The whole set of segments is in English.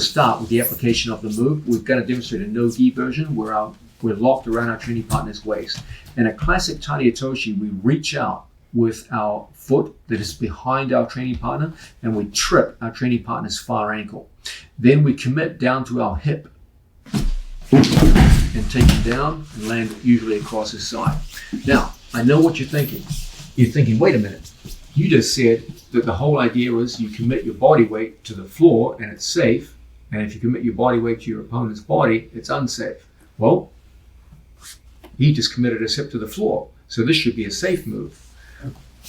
Start with the application of the move. We're going to demonstrate a no-gi version where we're locked around our training partner's waist. In a classic Tani Otoshi, we reach out with our foot that is behind our training partner and we trip our training partner's far ankle. Then we commit down to our hip and take him down and land usually across his side. Now, I know what you're thinking. You're thinking, wait a minute, you just said that the whole idea was you commit your body weight to the floor and it's safe, and if you commit your body weight to your opponent's body, it's unsafe. Well, he just committed his hip to the floor, so this should be a safe move.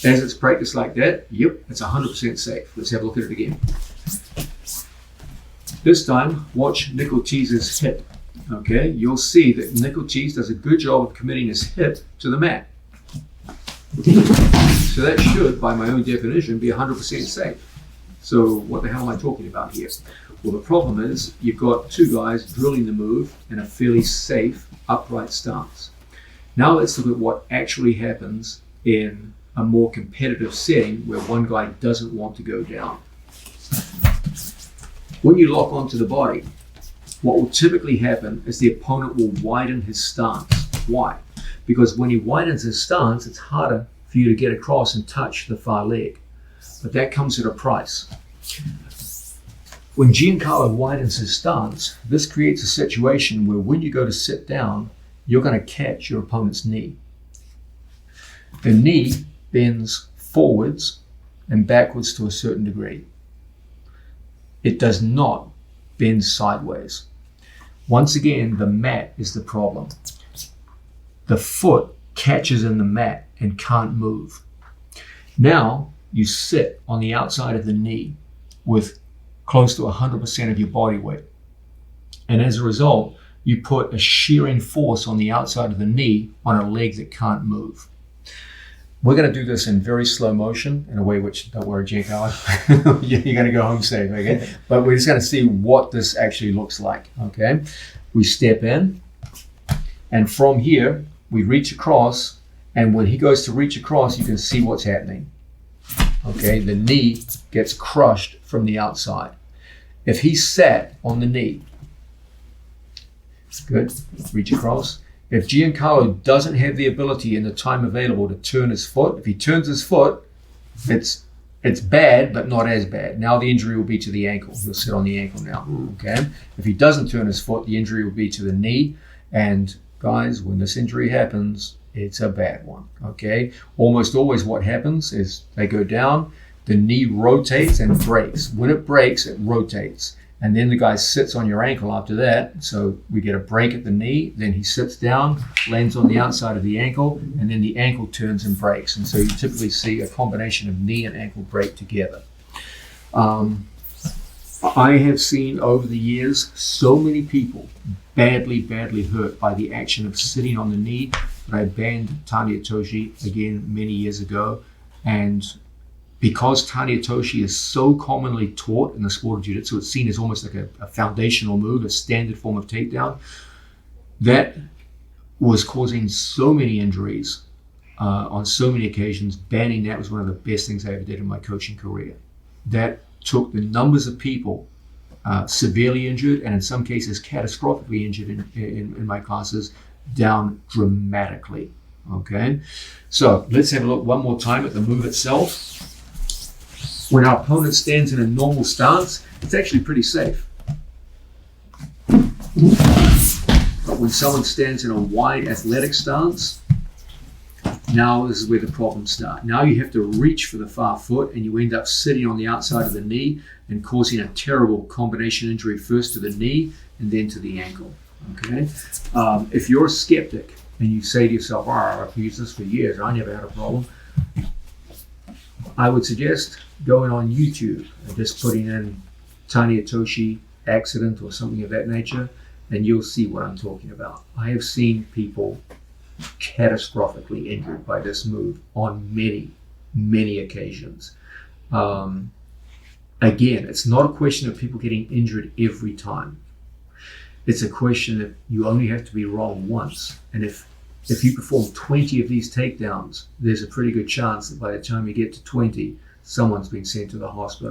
As it's practiced like that, yep, it's 100% safe. Let's have a look at it again. This time, watch Otishi's hip. Okay, you'll see that Otoshi does a good job of committing his hip to the mat. So that should, by my own definition, be 100% safe. So what the hell am I talking about here? Well, the problem is you've got two guys drilling the move in a fairly safe, upright stance. Now let's look at what actually happens in a more competitive setting where one guy doesn't want to go down. When you lock onto the body, what will typically happen is the opponent will widen his stance. Why? Because when he widens his stance, it's harder for you to get across and touch the far leg. But that comes at a price. When Giancarlo widens his stance, this creates a situation where when you go to sit down, you're going to catch your opponent's knee. The knee bends forwards and backwards to a certain degree. It does not bend sideways. Once again, the mat is the problem. The foot catches in the mat and can't move. Now you sit on the outside of the knee with close to 100% of your body weight. And as a result, you put a shearing force on the outside of the knee on a leg that can't move. We're going to do this in very slow motion, in a way which, don't worry, Giancarlo, you're going to go home safe, okay? But we're just going to see what this actually looks like, okay? We step in, and from here, we reach across, and when he goes to reach across, you can see what's happening, okay? The knee gets crushed from the outside. If he sat on the knee, good, reach across. If Giancarlo doesn't have the ability and the time available to turn his foot, if he turns his foot, it's bad, but not as bad. Now the injury will be to the ankle. He'll sit on the ankle now, okay? If he doesn't turn his foot, the injury will be to the knee. And guys, when this injury happens, it's a bad one, okay? Almost always what happens is they go down, the knee rotates and breaks. When it breaks, it rotates. And then the guy sits on your ankle after that. So we get a break at the knee, then he sits down, lands on the outside of the ankle, and then the ankle turns and breaks. And so you typically see a combination of knee and ankle break together. I have seen over the years so many people badly hurt by the action of sitting on the knee that I banned Tani Otoshi again many years ago. And because Tani Otoshi is so commonly taught in the sport of jiu-jitsu, it's seen as almost like a foundational move, a standard form of takedown, that was causing so many injuries on so many occasions. Banning that was one of the best things I ever did in my coaching career. That took the numbers of people severely injured and in some cases catastrophically injured in my classes down dramatically, okay? So let's have a look one more time at the move itself. When our opponent stands in a normal stance, it's actually pretty safe. But when someone stands in a wide athletic stance, now this is where the problems start. Now you have to reach for the far foot and you end up sitting on the outside of the knee and causing a terrible combination injury first to the knee and then to the ankle, okay? If you're a skeptic and you say to yourself, I've used this for years, I never had a problem, I would suggest going on YouTube and just putting in Tani Otoshi accident or something of that nature, and you'll see what I'm talking about. I have seen people catastrophically injured by this move on many occasions. Again, it's not a question of people getting injured every time. It's a question that you only have to be wrong once. And if you perform 20 of these takedowns, there's a pretty good chance that by the time you get to 20, someone's been sent to the hospital.